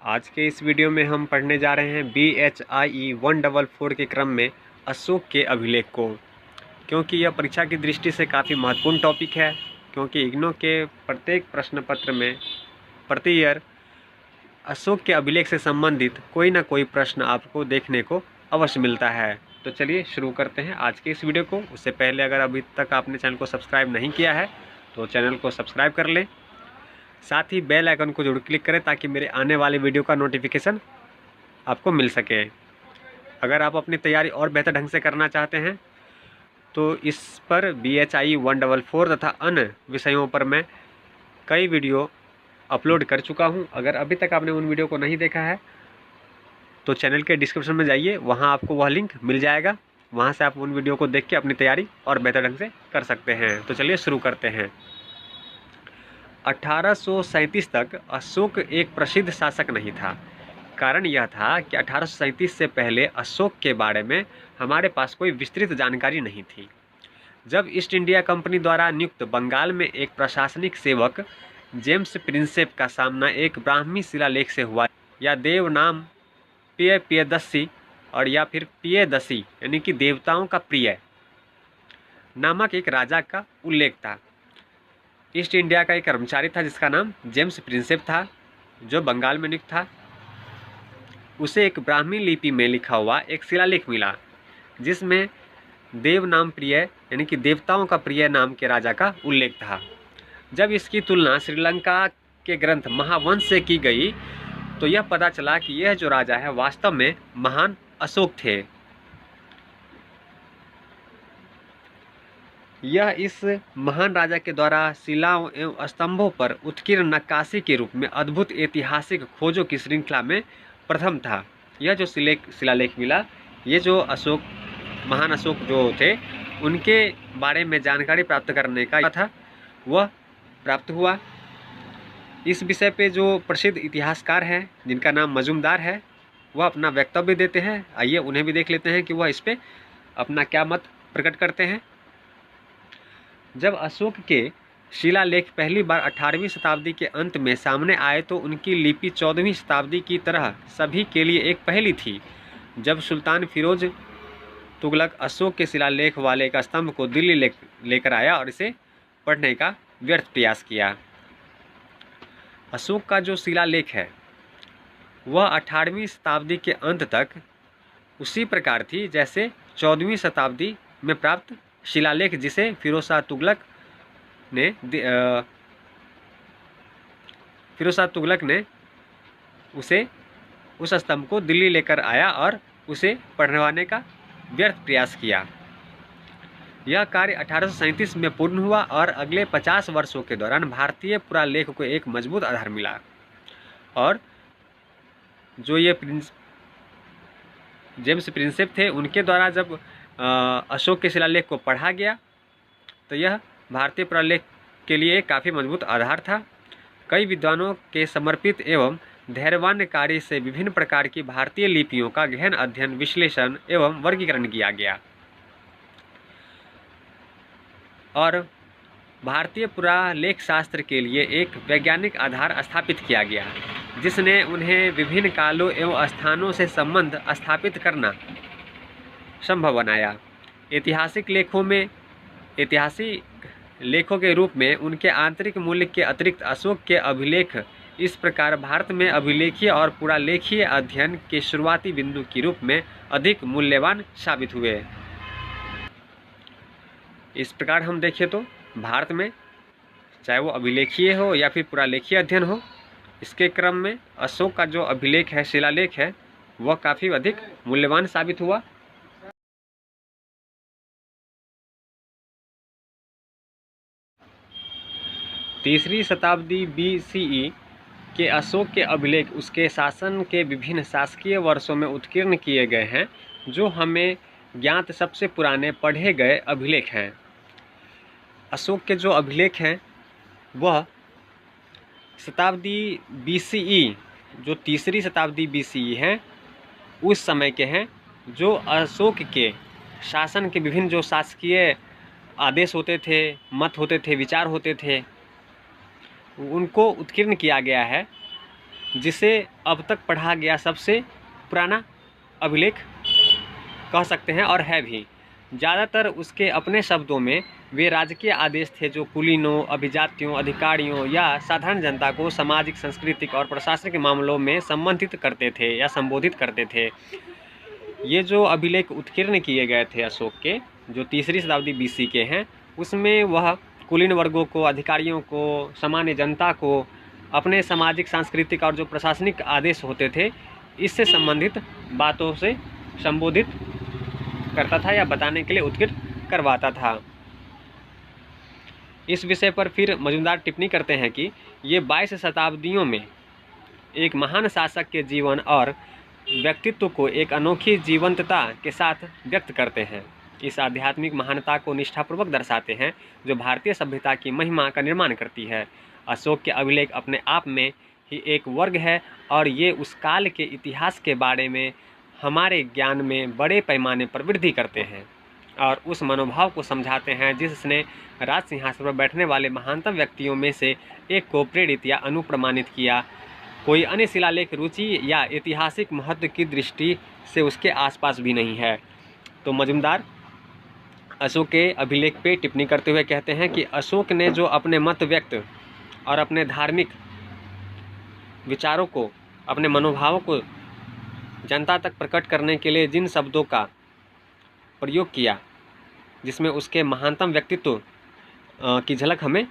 आज के इस वीडियो में हम पढ़ने जा रहे हैं BHIE 144 के क्रम में अशोक के अभिलेख को, क्योंकि यह परीक्षा की दृष्टि से काफ़ी महत्वपूर्ण टॉपिक है। क्योंकि इग्नू के प्रत्येक प्रश्न पत्र में प्रति ईयर अशोक के अभिलेख से संबंधित कोई ना कोई प्रश्न आपको देखने को अवश्य मिलता है। तो चलिए शुरू करते हैं आज के इस वीडियो को। उससे पहले अगर अभी तक आपने चैनल को सब्सक्राइब नहीं किया है तो चैनल को सब्सक्राइब कर लें, साथ ही बेल आइकन को जरूर क्लिक करें ताकि मेरे आने वाले वीडियो का नोटिफिकेशन आपको मिल सके। अगर आप अपनी तैयारी और बेहतर ढंग से करना चाहते हैं तो इस पर BHIE 144 तथा अन्य विषयों पर मैं कई वीडियो अपलोड कर चुका हूं। अगर अभी तक आपने उन वीडियो को नहीं देखा है तो चैनल के डिस्क्रिप्शन में जाइए, वहां आपको वह लिंक मिल जाएगा। वहां से आप उन वीडियो को देख के अपनी तैयारी और बेहतर ढंग से कर सकते हैं। तो चलिए शुरू करते हैं। 1837 तक अशोक एक प्रसिद्ध शासक नहीं था। कारण यह था कि 1837 से पहले अशोक के बारे में हमारे पास कोई विस्तृत जानकारी नहीं थी। जब ईस्ट इंडिया कंपनी द्वारा नियुक्त बंगाल में एक प्रशासनिक सेवक जेम्स प्रिंसेप का सामना एक ब्राह्मी शिलालेख से हुआ, या देव नाम प्रियदर्शी और या फिर प्रियदर्शी यानी कि देवताओं का प्रिय नामक एक राजा का उल्लेख था। ईस्ट इंडिया का एक कर्मचारी था जिसका नाम जेम्स प्रिंसेप था, जो बंगाल में नियुक्त था। उसे एक ब्राह्मी लिपि में लिखा हुआ एक शिलालेख मिला जिसमें देव नाम प्रिय यानी कि देवताओं का प्रिय नाम के राजा का उल्लेख था। जब इसकी तुलना श्रीलंका के ग्रंथ महावंश से की गई तो यह पता चला कि यह जो राजा है वास्तव में महान अशोक थे। यह इस महान राजा के द्वारा शिलाओं एवं स्तंभों पर उत्कीर्ण नक्काशी के रूप में अद्भुत ऐतिहासिक खोजों की श्रृंखला में प्रथम था। यह जो शिलालेख मिला, ये जो अशोक महान अशोक जो थे उनके बारे में जानकारी प्राप्त करने का था वह प्राप्त हुआ। इस विषय पे जो प्रसिद्ध इतिहासकार हैं जिनका नाम मजूमदार है, वह अपना वक्तव्य देते हैं। आइए उन्हें भी देख लेते हैं कि वह इस पे अपना क्या मत प्रकट करते हैं। जब अशोक के शिलालेख पहली बार 18वीं शताब्दी के अंत में सामने आए तो उनकी लिपि 14वीं शताब्दी की तरह सभी के लिए एक पहेली थी। जब सुल्तान फिरोज तुगलक अशोक के शिलालेख वाले एक स्तंभ को दिल्ली लेकर आया और इसे पढ़ने का व्यर्थ प्रयास किया। अशोक का जो शिलालेख है वह 18वीं शताब्दी के अंत तक उसी प्रकार थी जैसे 14वीं शताब्दी में प्राप्त शिलालेख, जिसे फिरोज शाह तुगलक ने उसे उस स्तंभ को दिल्ली लेकर आया और उसे पढ़वाने का व्यर्थ प्रयास किया। यह कार्य 1837 में पूर्ण हुआ और अगले 50 वर्षों के दौरान भारतीय पुरालेख को एक मजबूत आधार मिला। और जो ये जेम्स प्रिंसेप थे उनके द्वारा जब अशोक के शिलालेख को पढ़ा गया तो यह भारतीय पुरालेख के लिए काफ़ी मजबूत आधार था। कई विद्वानों के समर्पित एवं धैर्यवान कार्य से विभिन्न प्रकार की भारतीय लिपियों का गहन अध्ययन, विश्लेषण एवं वर्गीकरण किया गया और भारतीय पुरालेख शास्त्र के लिए एक वैज्ञानिक आधार स्थापित किया गया, जिसने उन्हें विभिन्न कालों एवं स्थानों से संबंध स्थापित करना संभव बनाया। ऐतिहासिक लेखों के रूप में उनके आंतरिक मूल्य के अतिरिक्त अशोक के अभिलेख इस प्रकार भारत में अभिलेखीय और पुरालेखीय अध्ययन के शुरुआती बिंदु के रूप में अधिक मूल्यवान साबित हुए। इस प्रकार हम देखें तो भारत में चाहे वो अभिलेखीय हो या फिर पुरालेखीय अध्ययन हो, इसके क्रम में अशोक का जो अभिलेख है, शिलालेख है, वह काफ़ी अधिक मूल्यवान साबित हुआ। तीसरी शताब्दी BCE के अशोक के अभिलेख उसके शासन के विभिन्न शासकीय वर्षों में उत्कीर्ण किए गए हैं, जो हमें ज्ञात सबसे पुराने पढ़े गए अभिलेख हैं। अशोक के जो अभिलेख हैं वह शताब्दी BCE, जो तीसरी शताब्दी BCE है, उस समय के हैं, जो अशोक के शासन के विभिन्न जो शासकीय आदेश होते थे, मत होते थे, विचार होते थे, उनको उत्कीर्ण किया गया है जिसे अब तक पढ़ा गया सबसे पुराना अभिलेख कह सकते हैं और है भी। ज़्यादातर उसके अपने शब्दों में वे राजकीय आदेश थे जो कुलीनों, अभिजातियों, अधिकारियों या साधारण जनता को सामाजिक, सांस्कृतिक और प्रशासनिक मामलों में संबंधित करते थे या संबोधित करते थे। ये जो अभिलेख उत्कीर्ण किए गए थे अशोक के, जो 3री शताब्दी BC के हैं, उसमें वह कुलीन वर्गों को, अधिकारियों को, सामान्य जनता को अपने सामाजिक, सांस्कृतिक और जो प्रशासनिक आदेश होते थे इससे संबंधित बातों से संबोधित करता था या बताने के लिए उत्कीर्ण करवाता था। इस विषय पर फिर मजुमदार टिप्पणी करते हैं कि ये 22 शताब्दियों में एक महान शासक के जीवन और व्यक्तित्व को एक अनोखी जीवंतता के साथ व्यक्त करते हैं। इस आध्यात्मिक महानता को निष्ठापूर्वक दर्शाते हैं जो भारतीय सभ्यता की महिमा का निर्माण करती है। अशोक के अभिलेख अपने आप में ही एक वर्ग है और ये उस काल के इतिहास के बारे में हमारे ज्ञान में बड़े पैमाने पर वृद्धि करते हैं और उस मनोभाव को समझाते हैं जिसने राज सिंहासन पर बैठने वाले महानतम व्यक्तियों में से एक को प्रेरित या अनुप्रमाणित किया। कोई अन्य शिलालेख रुचि या ऐतिहासिक महत्व की दृष्टि से उसके आसपास भी नहीं है। तो मजुमदार अशोक के अभिलेख पे टिप्पणी करते हुए कहते हैं कि अशोक ने जो अपने मत व्यक्त और अपने धार्मिक विचारों को, अपने मनोभावों को जनता तक प्रकट करने के लिए जिन शब्दों का प्रयोग किया, जिसमें उसके महानतम व्यक्तित्व की झलक हमें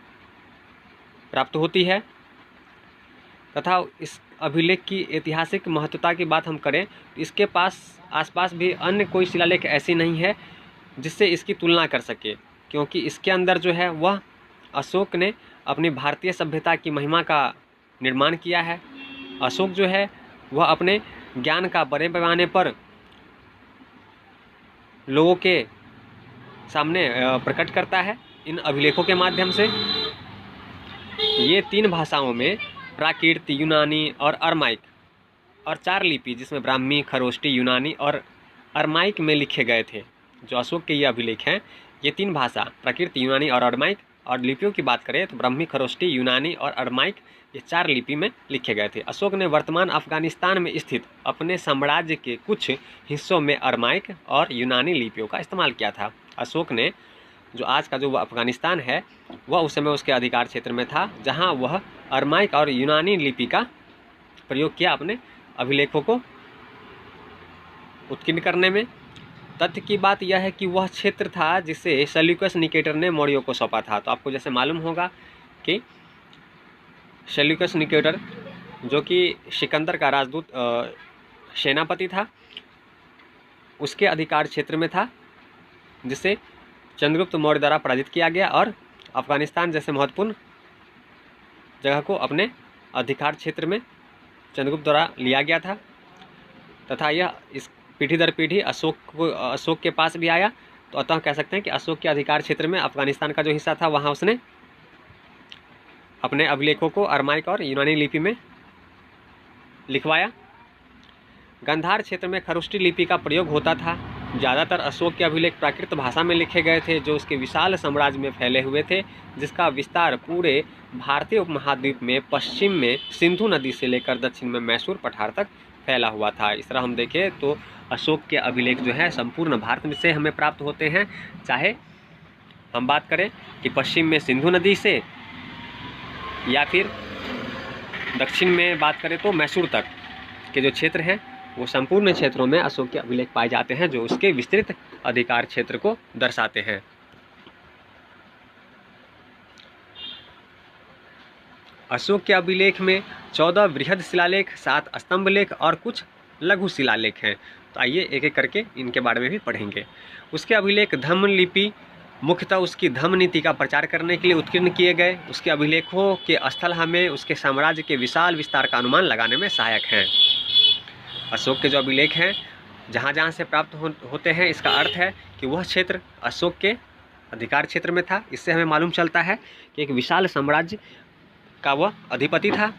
प्राप्त होती है, तथा इस अभिलेख की ऐतिहासिक महत्वता की बात हम करें तो इसके आसपास भी अन्य कोई शिलालेख ऐसी नहीं है जिससे इसकी तुलना कर सके, क्योंकि इसके अंदर जो है वह अशोक ने अपनी भारतीय सभ्यता की महिमा का निर्माण किया है। अशोक जो है वह अपने ज्ञान का बड़े पैमाने पर लोगों के सामने प्रकट करता है इन अभिलेखों के माध्यम से। ये 3 भाषाओं में प्राकृत, यूनानी और अरमाइक और 4 लिपि जिसमें ब्राह्मी, खरोष्टी, यूनानी और अरमाइक में लिखे गए थे। जो अशोक के ये अभिलेख हैं ये 3 भाषा प्राकृत, यूनानी और अरमाइक, और लिपियों की बात करें तो ब्राह्मी, खरोष्टी, यूनानी और अरमाइक ये 4 लिपि में लिखे गए थे। अशोक ने वर्तमान अफगानिस्तान में स्थित अपने साम्राज्य के कुछ हिस्सों में अरमाइक और यूनानी लिपियों का इस्तेमाल किया था। अशोक ने जो आज का जो अफगानिस्तान है वह उस समय उसके अधिकार क्षेत्र में था, जहां वह अरमाइक और यूनानी लिपि का प्रयोग किया अपने अभिलेखों को उत्कीर्ण करने में। तथ्य की बात यह है कि वह क्षेत्र था जिसे सेल्यूकस निकेटर ने मौर्यों को सौंपा था। तो आपको जैसे मालूम होगा कि सेल्यूकस निकेटर जो कि सिकंदर का राजदूत सेनापति था, उसके अधिकार क्षेत्र में था, जिसे चंद्रगुप्त मौर्य द्वारा पराजित किया गया और अफगानिस्तान जैसे महत्वपूर्ण जगह को अपने अधिकार क्षेत्र में चंद्रगुप्त द्वारा लिया गया था। तथा यह इस पीढ़ी दर पीढ़ी अशोक के पास भी आया। तो अतः कह सकते हैं कि अशोक के अधिकार क्षेत्र में अफगानिस्तान का जो हिस्सा था वहाँ उसने अपने अभिलेखों को अरमाइक और यूनानी लिपि में लिखवाया। गंधार क्षेत्र में खरोष्टी लिपि का प्रयोग होता था। ज़्यादातर अशोक के अभिलेख प्राकृत भाषा में लिखे गए थे जो उसके विशाल साम्राज्य में फैले हुए थे, जिसका विस्तार पूरे भारतीय उपमहाद्वीप में पश्चिम में सिंधु नदी से लेकर दक्षिण में मैसूर पठार तक फैला हुआ था। इस तरह हम देखें तो अशोक के अभिलेख जो है संपूर्ण भारत में से हमें प्राप्त होते हैं, चाहे हम बात करें कि पश्चिम में सिंधु नदी से या फिर दक्षिण में बात करें तो मैसूर तक के जो क्षेत्र हैं वो संपूर्ण क्षेत्रों में अशोक के अभिलेख पाए जाते हैं जो उसके विस्तृत अधिकार क्षेत्र को दर्शाते हैं। अशोक के अभिलेख में 14 बृहद शिलालेख, 7 स्तंभ लेख और कुछ लघु शिलालेख हैं। तो आइए एक एक करके इनके बारे में भी पढ़ेंगे। उसके अभिलेख धम्म लिपि मुख्यतः उसकी धम्म नीति का प्रचार करने के लिए उत्कीर्ण किए गए। उसके अभिलेखों के स्थल हमें उसके साम्राज्य के विशाल विस्तार का अनुमान लगाने में सहायक हैं। अशोक के जो अभिलेख हैं जहाँ जहाँ से प्राप्त होते हैं, इसका अर्थ है कि वह क्षेत्र अशोक के अधिकार क्षेत्र में था। इससे हमें मालूम चलता है कि एक विशाल साम्राज्य का वह अधिपति था।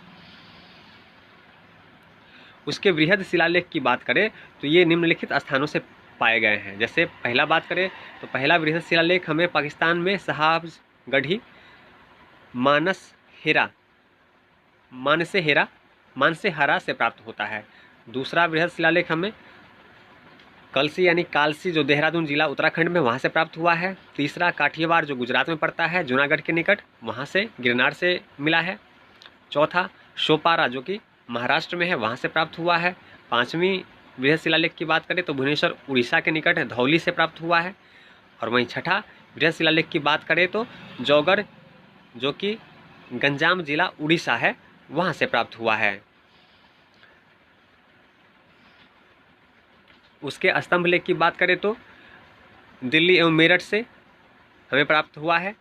उसके बृहद शिलालेख की बात करें तो ये निम्नलिखित स्थानों से पाए गए हैं। जैसे पहला बात करें तो पहला बृहद शिलालेख हमें पाकिस्तान में साहबगढ़ी मानसेहेरा मानसेहरा से प्राप्त होता है। दूसरा बृहद शिलालेख हमें कलसी यानी कालसी जो देहरादून जिला उत्तराखंड में वहाँ से प्राप्त हुआ है। तीसरा काठियावाड़ जो गुजरात में पड़ता है जूनागढ़ के निकट, वहाँ से गिरनार से मिला है। चौथा सोपारा जो कि महाराष्ट्र में है, वहाँ से प्राप्त हुआ है। पाँचवीं बृहद शिलालेख की बात करें तो भुवनेश्वर उड़ीसा के निकट है, धौली से प्राप्त हुआ है। और वहीं छठा बृहद शिलालेख की बात करें तो जौगढ़ जो कि गंजाम जिला उड़ीसा है, वहाँ से प्राप्त हुआ है। उसके स्तंभ लेख की बात करें तो दिल्ली एवं मेरठ से हमें प्राप्त हुआ है।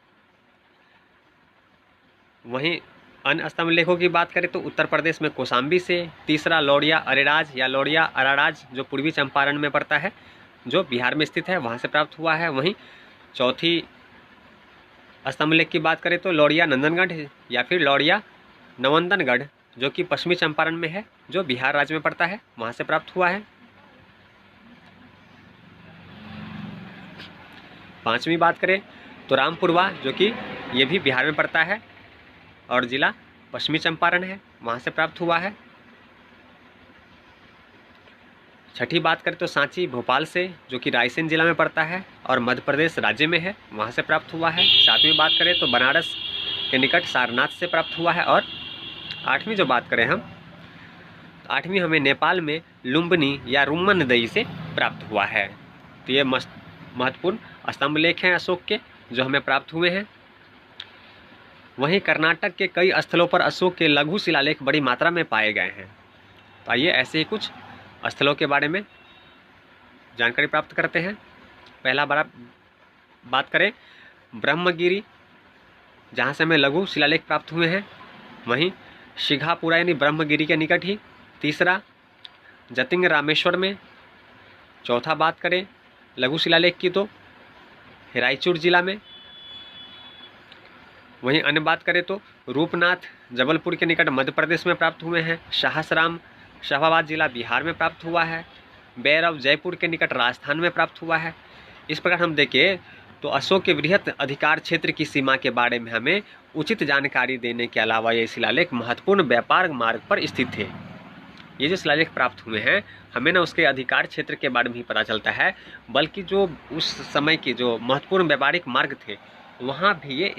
वहीं अन्य स्तंभ लेखों की बात करें तो उत्तर प्रदेश में कौशाम्बी से। तीसरा लौड़िया अरेराज या लौड़िया अराराज जो पूर्वी चंपारण में पड़ता है, जो बिहार में स्थित है, वहाँ से प्राप्त हुआ है। वहीं चौथी स्तंभ लेख की बात करें तो लौड़िया नंदनगढ़ या फिर लौड़िया नवंदनगढ़ जो कि पश्चिमी चंपारण में है, जो बिहार राज्य में पड़ता है, वहाँ से प्राप्त हुआ है। पाँचवीं बात करें तो रामपुरवा जो कि ये भी बिहार में पड़ता है और जिला पश्चिमी चंपारण है, वहाँ से प्राप्त हुआ है। छठी बात करें तो सांची भोपाल से जो कि रायसेन जिला में पड़ता है और मध्य प्रदेश राज्य में है, वहाँ से प्राप्त हुआ है। सातवीं बात करें तो बनारस के निकट सारनाथ से प्राप्त हुआ है। और आठवीं जो बात करें हम, तो आठवीं हमें नेपाल में लुम्बिनी या रुम्मनदई से प्राप्त हुआ है। तो ये महत्वपूर्ण स्तंभ लेख हैं अशोक के जो हमें प्राप्त हुए हैं। वहीं कर्नाटक के कई स्थलों पर अशोक के लघु शिलालेख बड़ी मात्रा में पाए गए हैं। तो आइए ऐसे ही कुछ स्थलों के बारे में जानकारी प्राप्त करते हैं। पहला बात करें ब्रह्मगिरी, जहाँ से हमें लघु शिलालेख प्राप्त हुए हैं, वहीं शिघापुरा यानी ब्रह्मगिरी के निकट ही। तीसरा जतिंग रामेश्वर में। चौथा बात करें लघु शिलालेख की तो रायचूर जिला में। वहीं अन्य बात करें तो रूपनाथ जबलपुर के निकट मध्य प्रदेश में प्राप्त हुए हैं। सहसराम शाहाबाद जिला बिहार में प्राप्त हुआ है। भैरव जयपुर के निकट राजस्थान में प्राप्त हुआ है। इस प्रकार हम देखें तो अशोक के बृहत अधिकार क्षेत्र की सीमा के बारे में हमें उचित जानकारी देने के अलावा ये शिलालेख महत्वपूर्ण व्यापार मार्ग पर स्थित थे। ये जो शिलालेख प्राप्त हुए हैं हमें ना उसके अधिकार क्षेत्र के बारे में ही पता चलता है, बल्कि जो उस समय के जो महत्वपूर्ण व्यापारिक मार्ग थे वहाँ भी ये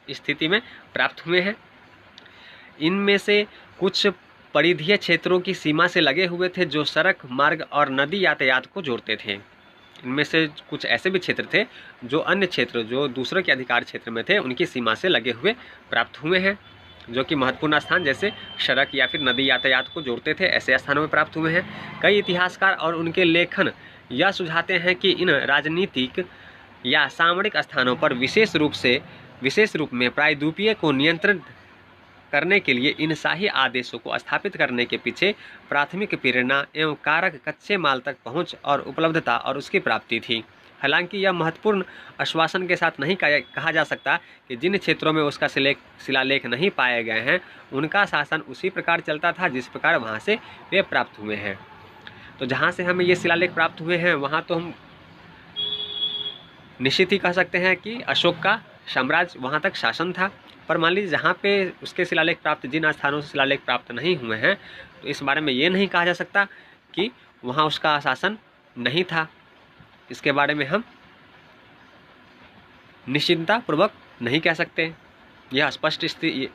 स्थिति में प्राप्त हुए हैं। इनमें से कुछ परिधीय क्षेत्रों की सीमा से लगे हुए थे जो सड़क मार्ग और नदी यातायात को जोड़ते थे। इनमें से कुछ ऐसे भी क्षेत्र थे जो अन्य क्षेत्र जो दूसरों के अधिकार क्षेत्र में थे उनकी सीमा से लगे हुए प्राप्त हुए हैं, जो कि महत्वपूर्ण स्थान जैसे सड़क या फिर नदी यातायात को जोड़ते थे, ऐसे स्थानों में प्राप्त हुए हैं। कई इतिहासकार और उनके लेखन यह सुझाते हैं कि इन राजनीतिक या सामरिक स्थानों पर विशेष रूप में प्रायद्वीपीय को नियंत्रित करने के लिए इन शाही आदेशों को स्थापित करने के पीछे प्राथमिक प्रेरणा एवं कारक कच्चे माल तक पहुंच और उपलब्धता और उसकी प्राप्ति थी। हालांकि यह महत्वपूर्ण आश्वासन के साथ नहीं कहा जा सकता कि जिन क्षेत्रों में उसका शिलालेख नहीं पाए गए हैं उनका शासन उसी प्रकार चलता था जिस प्रकार वहाँ से वे प्राप्त हुए हैं। तो जहाँ से हमें ये शिलालेख प्राप्त हुए हैं वहाँ तो हम निश्चित ही कह सकते हैं कि अशोक का साम्राज्य वहाँ तक शासन था। पर मान लीजिए जहाँ पे उसके शिलालेख प्राप्त, जिन स्थानों से शिलालेख प्राप्त नहीं हुए हैं, तो इस बारे में ये नहीं कहा जा सकता कि वहाँ उसका शासन नहीं था। इसके बारे में हम निश्चिंता पूर्वक नहीं कह सकते। यह स्पष्ट ये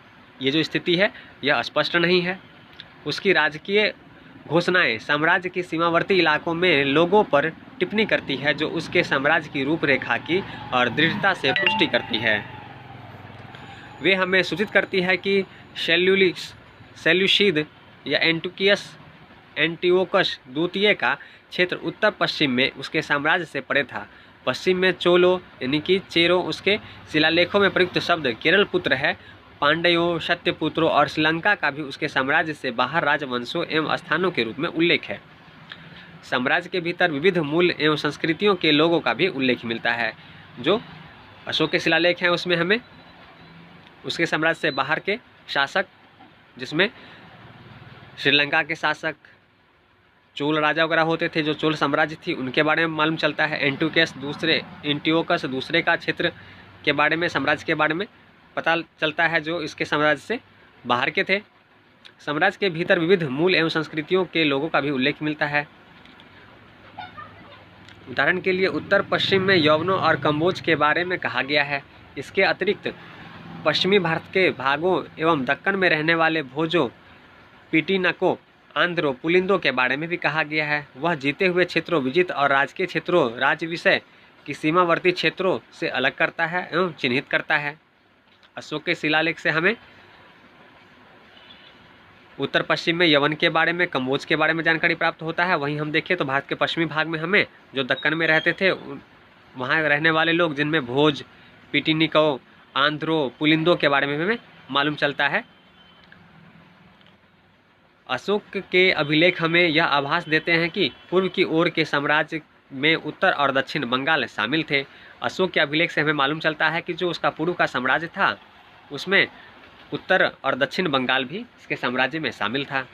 जो स्थिति है यह स्पष्ट नहीं है। उसकी राजकीय घोषणाएं साम्राज्य के सीमावर्ती इलाकों में लोगों पर टिप्पणी करती है जो उसके साम्राज्य की रूपरेखा की और दृढ़ता से पुष्टि करती है। वे हमें सूचित करती है कि सेल्यूसिड या एंटिओकस द्वितीय का क्षेत्र उत्तर पश्चिम में उसके साम्राज्य से परे था। पश्चिम में चोलो यानी कि चेरो उसके शिलालेखों में प्रयुक्त शब्द केरल पुत्र है। पांड्यों, सत्यपुत्रों और श्रीलंका का भी उसके साम्राज्य से बाहर राजवंशों एवं स्थानों के रूप में उल्लेख है। साम्राज्य के भीतर विविध मूल एवं संस्कृतियों के लोगों का भी उल्लेख मिलता है। जो अशोक के शिलालेख हैं उसमें हमें उसके साम्राज्य से बाहर के शासक, जिसमें श्रीलंका के शासक चोल राजा वगैरह होते थे, जो चोल साम्राज्य थी उनके बारे में मालूम चलता है। एंटिओकस दूसरे का क्षेत्र के बारे में, साम्राज्य के बारे में पता चलता है जो इसके साम्राज्य से बाहर के थे। साम्राज्य के भीतर विविध मूल एवं संस्कृतियों के लोगों का भी उल्लेख मिलता है। उदाहरण के लिए उत्तर पश्चिम में यवनों और कम्बोज के बारे में कहा गया है। इसके अतिरिक्त पश्चिमी भारत के भागों एवं दक्कन में रहने वाले भोजों, पिटीनको, आंध्रो, पुलिंदों के बारे में भी कहा गया है। वह जीते हुए क्षेत्रों, विजित और राजकीय क्षेत्रों, राज्य विषय की सीमावर्ती क्षेत्रों से अलग करता है एवं चिन्हित करता है। अशोक के शिलालेख से हमें उत्तर पश्चिम में यवन के बारे में, कम्बोज के बारे में जानकारी प्राप्त होता है। वहीं हम देखें तो भारत के पश्चिमी भाग में हमें जो दक्कन में रहते थे वहाँ रहने वाले लोग, जिनमें भोज, पिटीनिको, आंध्रो, पुलिंदों के बारे में हमें मालूम चलता है। अशोक के अभिलेख हमें यह आभास देते हैं कि पूर्व की ओर के साम्राज्य में उत्तर और दक्षिण बंगाल शामिल थे। अशोक के अभिलेख से हमें मालूम चलता है कि जो उसका पूर्व का साम्राज्य था उसमें उत्तर और दक्षिण बंगाल भी इसके साम्राज्य में शामिल था।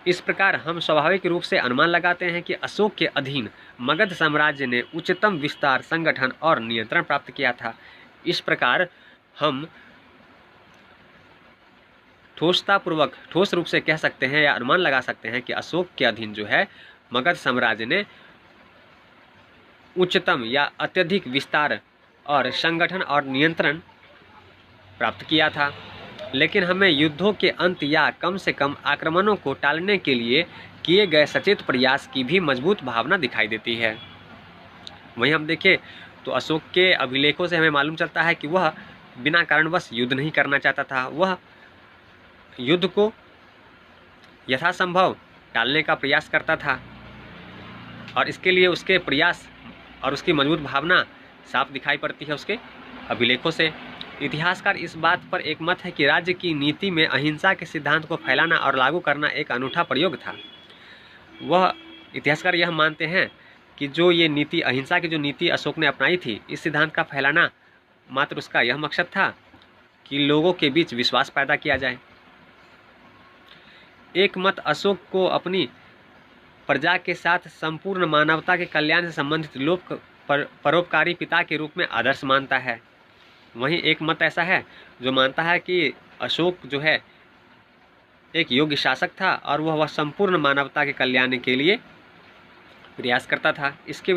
इस प्रकार हम स्वाभाविक रूप से अनुमान लगाते हैं कि अशोक के अधीन मगध साम्राज्य ने उच्चतम विस्तार, संगठन और नियंत्रण प्राप्त किया था। इस प्रकार हम ठोस रूप से कह सकते हैं या अनुमान लगा सकते हैं कि अशोक के अधीन जो है मगध साम्राज्य ने उच्चतम या अत्यधिक विस्तार और संगठन और नियंत्रण प्राप्त किया था। लेकिन हमें युद्धों के अंत या कम से कम आक्रमणों को टालने के लिए किए गए सचेत प्रयास की भी मजबूत भावना दिखाई देती है। वहीं हम देखें तो अशोक के अभिलेखों से हमें मालूम चलता है कि वह बिना कारणवश युद्ध नहीं करना चाहता था। वह युद्ध को यथासंभव टालने का प्रयास करता था और इसके लिए उसके प्रयास और उसकी मजबूत भावना साफ दिखाई पड़ती है उसके अभिलेखों से। इतिहासकार इस बात पर एक मत है कि राज्य की नीति में अहिंसा के सिद्धांत को फैलाना और लागू करना एक अनूठा प्रयोग था। वह इतिहासकार यह मानते हैं कि जो ये नीति, अहिंसा की जो नीति अशोक ने अपनाई थी, इस सिद्धांत का फैलाना मात्र उसका यह मकसद था कि लोगों के बीच विश्वास पैदा किया जाए। एक मत अशोक को अपनी प्रजा के साथ संपूर्ण मानवता के कल्याण से संबंधित लोक परोपकारी पिता के रूप में आदर्श मानता है। वहीं एक मत ऐसा है जो मानता है कि अशोक जो है एक योग्य शासक था और वह संपूर्ण मानवता के कल्याण के लिए प्रयास करता था। इसके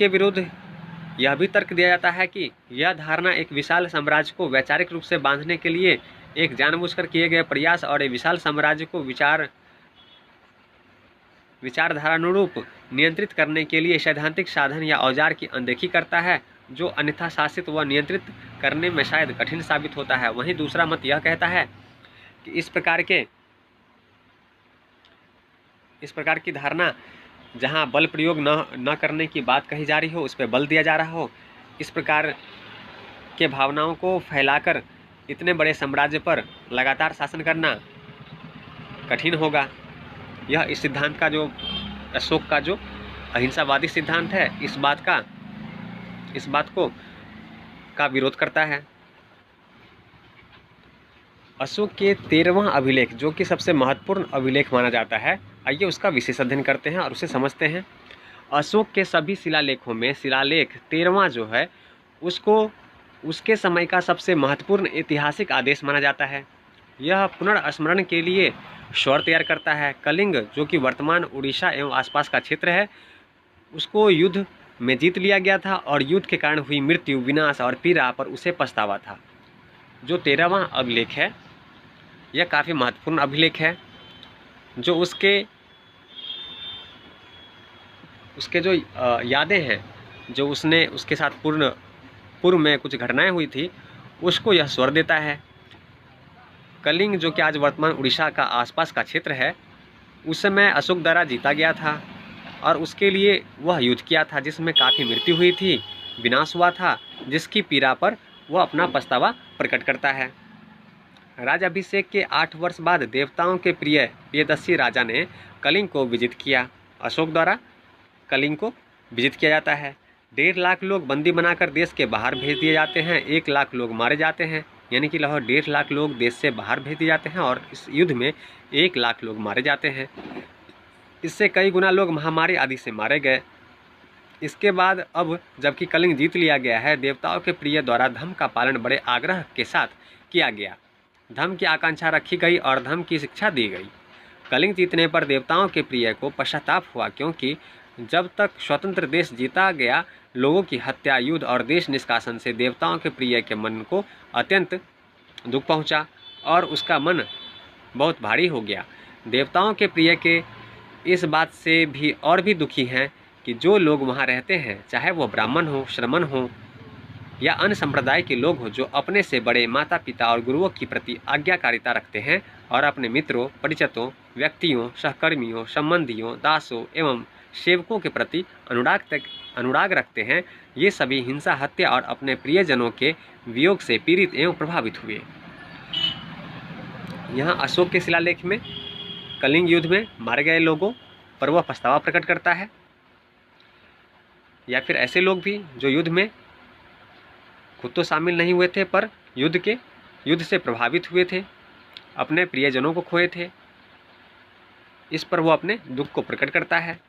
विरुद्ध यह भी तर्क दिया जाता है कि यह धारणा एक विशाल साम्राज्य को वैचारिक रूप से बांधने के लिए एक जानबूझकर किए गए प्रयास और एक विशाल साम्राज्य को विचारधारानुरूप नियंत्रित करने के लिए सैद्धांतिक साधन या औजार की अनदेखी करता है, जो अन्यथा शासित व नियंत्रित करने में शायद कठिन साबित होता है। वहीं दूसरा मत यह कहता है कि इस प्रकार की धारणा जहां बल प्रयोग न करने की बात कही जा रही हो, उस पर बल दिया जा रहा हो, इस प्रकार के भावनाओं को फैलाकर इतने बड़े साम्राज्य पर लगातार शासन करना कठिन होगा। यह इस सिद्धांत का, जो अशोक का जो अहिंसावादी सिद्धांत है, इस बात का विरोध करता है। अशोक के 13वां अभिलेख, जो कि सबसे महत्वपूर्ण अभिलेख माना जाता है, आइए उसका विशेष अध्ययन करते हैं और उसे समझते हैं। अशोक के सभी शिलालेखों में शिलालेख 13वां जो है उसको उसके समय का सबसे महत्वपूर्ण ऐतिहासिक आदेश माना जाता है। यह पुनर्स्मरण के लिए स्वर तैयार करता है। कलिंग, जो कि वर्तमान उड़ीसा एवं आसपास का क्षेत्र है, उसको युद्ध में जीत लिया गया था और युद्ध के कारण हुई मृत्यु, विनाश और पीड़ा पर उसे पछतावा था। जो 13वां अभिलेख है यह काफ़ी महत्वपूर्ण अभिलेख है, जो उसके जो यादें हैं, जो उसने उसके साथ पूर्व में कुछ घटनाएं हुई थी, उसको यह स्वर देता है। कलिंग, जो कि आज वर्तमान उड़ीसा का आसपास का क्षेत्र है, उस समय अशोक द्वारा जीता गया था और उसके लिए वह युद्ध किया था, जिसमें काफ़ी मृत्यु हुई थी, विनाश हुआ था, जिसकी पीड़ा पर वह अपना पछतावा प्रकट करता है। राजाभिषेक के 8 वर्ष बाद देवताओं के प्रियदर्शी राजा ने कलिंग को विजित किया। अशोक द्वारा कलिंग को विजित किया जाता है। 1.5 लाख लोग बंदी बनाकर देश के बाहर भेज दिए जाते हैं, 1 लाख लोग मारे जाते हैं, यानी कि लगभग 1.5 लाख लोग देश से बाहर भेज दिए जाते हैं और इस युद्ध में 1 लाख लोग मारे जाते हैं। इससे कई गुना लोग महामारी आदि से मारे गए। इसके बाद अब जबकि कलिंग जीत लिया गया है, देवताओं के प्रिय द्वारा धर्म का पालन बड़े आग्रह के साथ किया गया। धर्म की आकांक्षा रखी गई और धर्म की शिक्षा दी गई। कलिंग जीतने पर देवताओं के प्रिय को पश्चाताप हुआ, क्योंकि जब तक स्वतंत्र देश जीता गया, लोगों की हत्या, युद्ध और देश निष्कासन से देवताओं के प्रिय के मन को अत्यंत दुख पहुंचा और उसका मन बहुत भारी हो गया। देवताओं के प्रिय के इस बात से भी और भी दुखी हैं कि जो लोग वहाँ रहते हैं, चाहे वो ब्राह्मण हो, श्रमण हो या अन्य संप्रदाय के लोग हो, जो अपने से बड़े माता पिता और गुरुओं के प्रति आज्ञाकारिता रखते हैं और अपने मित्रों, परिचितों, व्यक्तियों, सहकर्मियों, संबंधियों, दासों एवं सेवकों के प्रति अनुराग रखते हैं, ये सभी हिंसा, हत्या और अपने प्रियजनों के वियोग से पीड़ित एवं प्रभावित हुए। यहाँ अशोक के शिलालेख में कलिंग युद्ध में मारे गए लोगों पर वह पछतावा प्रकट करता है, या फिर ऐसे लोग भी जो युद्ध में खुद तो शामिल नहीं हुए थे पर युद्ध से प्रभावित हुए थे, अपने प्रियजनों को खोए थे, इस पर वो अपने दुख को प्रकट करता है।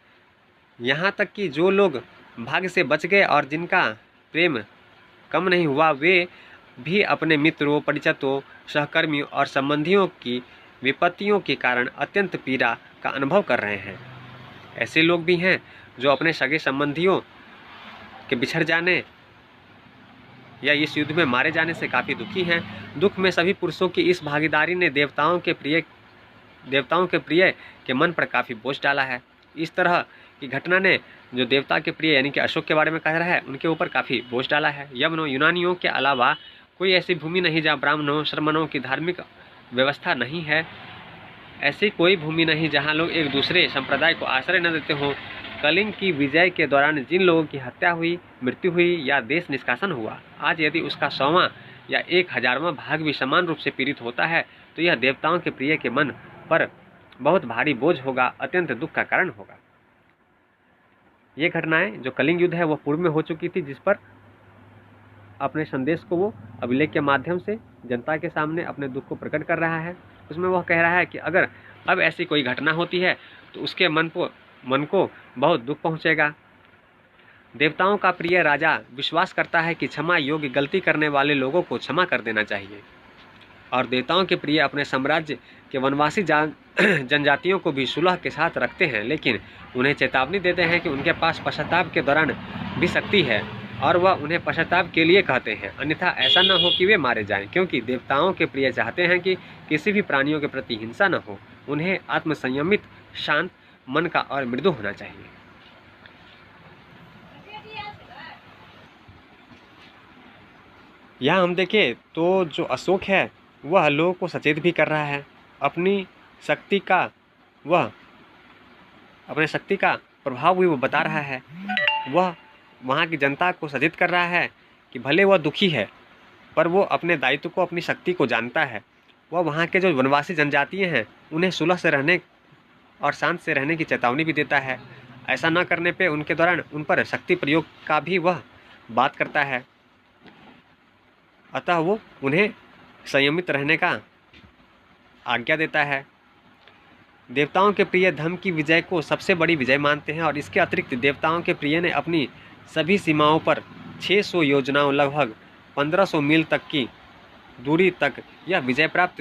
यहाँ तक कि जो लोग भाग्य से बच गए और जिनका प्रेम कम नहीं हुआ, वे भी अपने मित्रों, परिचितों, सहकर्मियों और संबंधियों की विपत्तियों के कारण अत्यंत पीड़ा का अनुभव कर रहे हैं। ऐसे लोग भी हैं जो अपने सगे संबंधियों के बिछड़ जाने या इस युद्ध में मारे जाने से काफ़ी दुखी हैं। दुख में सभी पुरुषों की इस भागीदारी ने देवताओं के प्रिय के मन पर काफ़ी बोझ डाला है। इस तरह की घटना ने जो देवता के प्रिय यानी कि अशोक के बारे में कह रहा है, उनके ऊपर काफ़ी बोझ डाला है। यवनों, यूनानियों के अलावा कोई ऐसी भूमि नहीं जहाँ ब्राह्मणों, श्रमणों की धार्मिक व्यवस्था नहीं है। ऐसी कोई भूमि नहीं जहाँ लोग एक दूसरे संप्रदाय को आश्रय न देते हों। कलिंग की विजय के दौरान जिन लोगों की हत्या हुई, मृत्यु हुई या देश निष्कासन हुआ, आज यदि उसका 100वां या 1000वां भाग भी समान रूप से पीड़ित होता है, तो यह देवताओं के प्रिय के मन पर बहुत भारी बोझ होगा, अत्यंत दुख का कारण होगा। ये घटनाएं जो कलिंग युद्ध है वो पूर्व में हो चुकी थी, जिस पर अपने संदेश को वो अभिलेख के माध्यम से जनता के सामने अपने दुख को प्रकट कर रहा है। उसमें वह कह रहा है कि अगर अब ऐसी कोई घटना होती है तो उसके मन को बहुत दुख पहुंचेगा। देवताओं का प्रिय राजा विश्वास करता है कि क्षमा योग्य गलती करने वाले लोगों को क्षमा कर देना चाहिए, और देवताओं के प्रिय अपने साम्राज्य के वनवासी जनजातियों को भी सुलह के साथ रखते हैं, लेकिन उन्हें चेतावनी देते हैं कि उनके पास पश्चाताप के दौरान भी शक्ति है और वह उन्हें पश्चाताप के लिए कहते हैं, अन्यथा ऐसा न हो कि वे मारे जाएं, क्योंकि देवताओं के प्रिय चाहते हैं कि किसी भी प्राणियों के प्रति हिंसा न हो। उन्हें आत्मसंयमित, शांत मन का और मृदु होना चाहिए। यहाँ हम देखें तो जो अशोक है वह लोगों को सचेत भी कर रहा है, अपनी शक्ति का प्रभाव भी वो बता रहा है। वह वहाँ की जनता को सचेत कर रहा है कि भले वह दुखी है पर वो अपने दायित्व को, अपनी शक्ति को जानता है। वह वहाँ के जो वनवासी जनजातीय हैं उन्हें सुलह से रहने और शांत से रहने की चेतावनी भी देता है। ऐसा न करने पे उनके दौरान उन पर शक्ति प्रयोग का भी वह बात करता है। अतः वो उन्हें संयमित रहने का आज्ञा देता है। देवताओं के प्रिय धर्म की विजय को सबसे बड़ी विजय मानते हैं, और इसके अतिरिक्त देवताओं के प्रिय ने अपनी सभी सीमाओं पर 600 योजनाओं, लगभग 1500 मील तक की दूरी तक यह विजय प्राप्त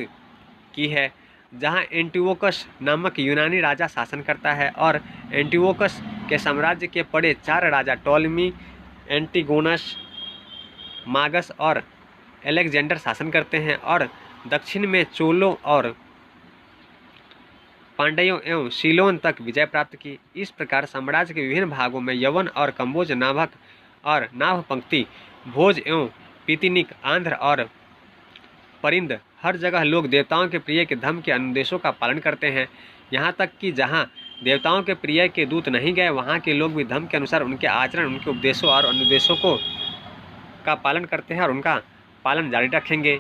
की है, जहां एंटिओकस नामक यूनानी राजा शासन करता है और एंटिओकस के साम्राज्य के बड़े 4 राजा टॉलमी, एंटिगोनस, मागस और अलेक्जेंडर शासन करते हैं, और दक्षिण में चोलों और पांड्यों एवं सीलोन तक विजय प्राप्त की। इस प्रकार साम्राज्य के विभिन्न भागों में यवन और कंबोज, नाभक और नाभपंक्ति, भोज एवं पीतिनिक, आंध्र और परिंद, हर जगह लोग देवताओं के प्रिय के धर्म के अनुदेशों का पालन करते हैं। यहाँ तक कि जहाँ देवताओं के प्रिय के दूत नहीं गए, वहाँ के लोग भी धर्म के अनुसार उनके आचरण, उनके उपदेशों और अनुदेशों का पालन करते हैं और उनका पालन जारी रखेंगे।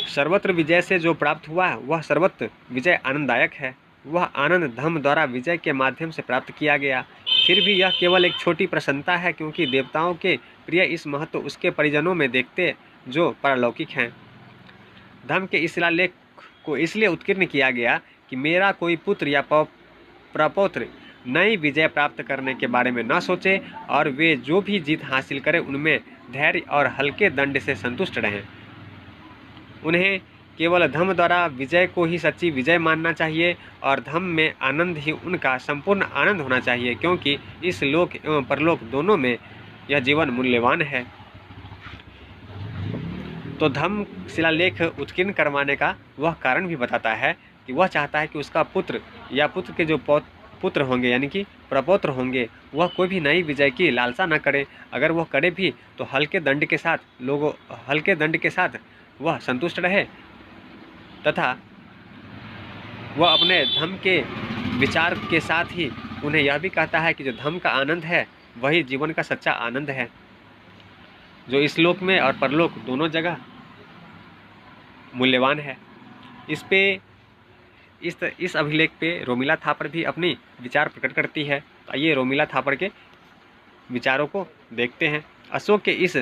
सर्वत्र विजय से जो प्राप्त हुआ वह सर्वत्र विजय आनंददायक है। वह आनंद धर्म द्वारा विजय के माध्यम से प्राप्त किया गया। फिर भी यह केवल एक छोटी प्रसन्नता है, क्योंकि देवताओं के प्रिय इस महत्व उसके परिजनों में देखते जो पारलौकिक हैं। धर्म के इस शिलालेख को इसलिए उत्कीर्ण किया गया कि मेरा कोई पुत्र या प्रपौत्र नई विजय प्राप्त करने के बारे में न सोचे, और वे जो भी जीत हासिल करें उनमें धैर्य और हल्के दंड से संतुष्ट रहें। उन्हें केवल धर्म द्वारा विजय को ही सच्ची विजय मानना चाहिए और धर्म में आनंद ही उनका संपूर्ण आनंद होना चाहिए, क्योंकि इस लोक एवं परलोक दोनों में यह जीवन मूल्यवान है। तो धर्म शिलालेख उत्कीर्ण करवाने का वह कारण भी बताता है कि वह चाहता है कि उसका पुत्र या पुत्र के जो पुत्र होंगे यानी कि प्रपौत्र होंगे, वह कोई भी नई विजय की लालसा न करे। अगर वह करे भी तो हल्के दंड के साथ वह संतुष्ट रहे तथा वह अपने धर्म के विचार के साथ ही उन्हें यह भी कहता है कि जो धर्म का आनंद है वही जीवन का सच्चा आनंद है, जो इस लोक में और परलोक दोनों जगह मूल्यवान है। इस अभिलेख पे रोमिला थापर भी अपनी विचार प्रकट करती है। आइए रोमिला थापर के विचारों को देखते हैं। अशोक के इस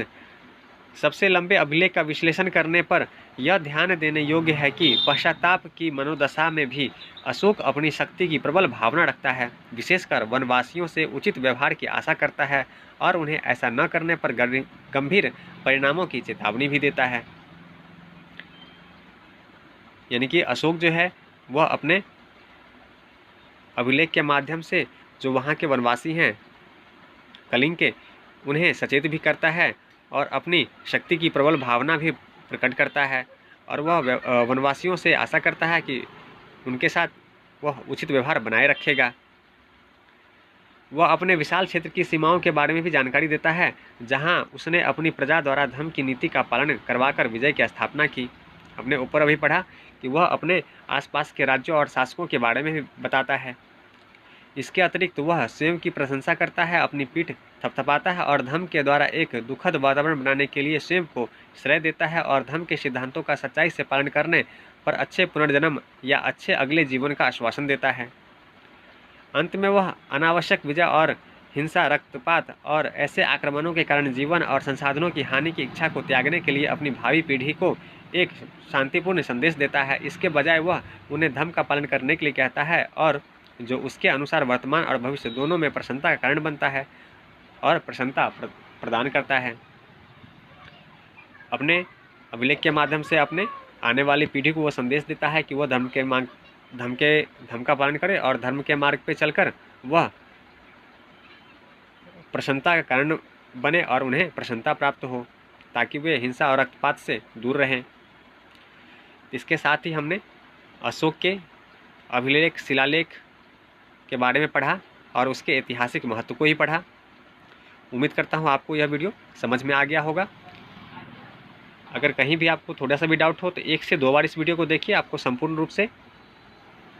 सबसे लंबे अभिलेख का विश्लेषण करने पर यह ध्यान देने योग्य है कि पश्चाताप की मनोदशा में भी अशोक अपनी शक्ति की प्रबल भावना रखता है, विशेषकर वनवासियों से उचित व्यवहार की आशा करता है और उन्हें ऐसा न करने पर गंभीर परिणामों की चेतावनी भी देता है। यानी कि अशोक जो है वह अपने अभिलेख के माध्यम से जो वहाँ के वनवासी हैं कलिंग के, उन्हें सचेत भी करता है और अपनी शक्ति की प्रबल भावना भी प्रकट करता है और वह वनवासियों से आशा करता है कि उनके साथ वह उचित व्यवहार बनाए रखेगा। वह अपने विशाल क्षेत्र की सीमाओं के बारे में भी जानकारी देता है, जहां उसने अपनी प्रजा द्वारा धर्म की नीति का पालन करवाकर विजय की स्थापना की। हमने ऊपर अभी पढ़ा कि वह अपने आसपास के राज्यों और शासकों के बारे में भी बताता है। इसके अतिरिक्त वह स्वयं की प्रशंसा करता है, अपनी पीठ थपथपाता है और धर्म के द्वारा एक दुखद वातावरण बनाने के लिए स्वयं को श्रेय देता है और धर्म के सिद्धांतों का सच्चाई से पालन करने पर अच्छे पुनर्जन्म या अच्छे अगले जीवन का आश्वासन देता है। अंत में वह अनावश्यक विजय और हिंसा, रक्तपात और ऐसे आक्रमणों के कारण जीवन और संसाधनों की हानि की इच्छा को त्यागने के लिए अपनी भावी पीढ़ी को एक शांतिपूर्ण संदेश देता है। इसके बजाय वह उन्हें धर्म का पालन करने के लिए कहता है और जो उसके अनुसार वर्तमान और भविष्य दोनों में प्रसन्नता का कारण बनता है और प्रसन्नता प्रदान करता है। अपने अभिलेख के माध्यम से अपने आने वाली पीढ़ी को वह संदेश देता है कि वह धर्म का पालन करे और धर्म के मार्ग पे चलकर वह प्रसन्नता का कारण बने और उन्हें प्रसन्नता प्राप्त हो, ताकि वे हिंसा और रक्तपात से दूर रहें। इसके साथ ही हमने अशोक के अभिलेख शिलालेख के बारे में पढ़ा और उसके ऐतिहासिक महत्व को ही पढ़ा। उम्मीद करता हूँ आपको यह वीडियो समझ में आ गया होगा। अगर कहीं भी आपको थोड़ा सा भी डाउट हो तो 1 से 2 बार इस वीडियो को देखिए, आपको संपूर्ण रूप से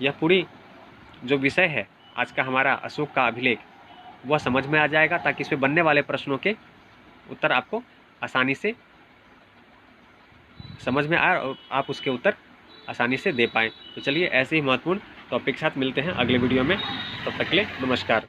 यह पूरी जो विषय है आज का हमारा अशोक का अभिलेख वह समझ में आ जाएगा, ताकि इस पर बनने वाले प्रश्नों के उत्तर आपको आसानी से समझ में आए और आप उसके उत्तर आसानी से दे पाएँ। तो चलिए ऐसे ही महत्वपूर्ण टॉपिक के साथ मिलते हैं अगले वीडियो में। तब तक के लिए नमस्कार।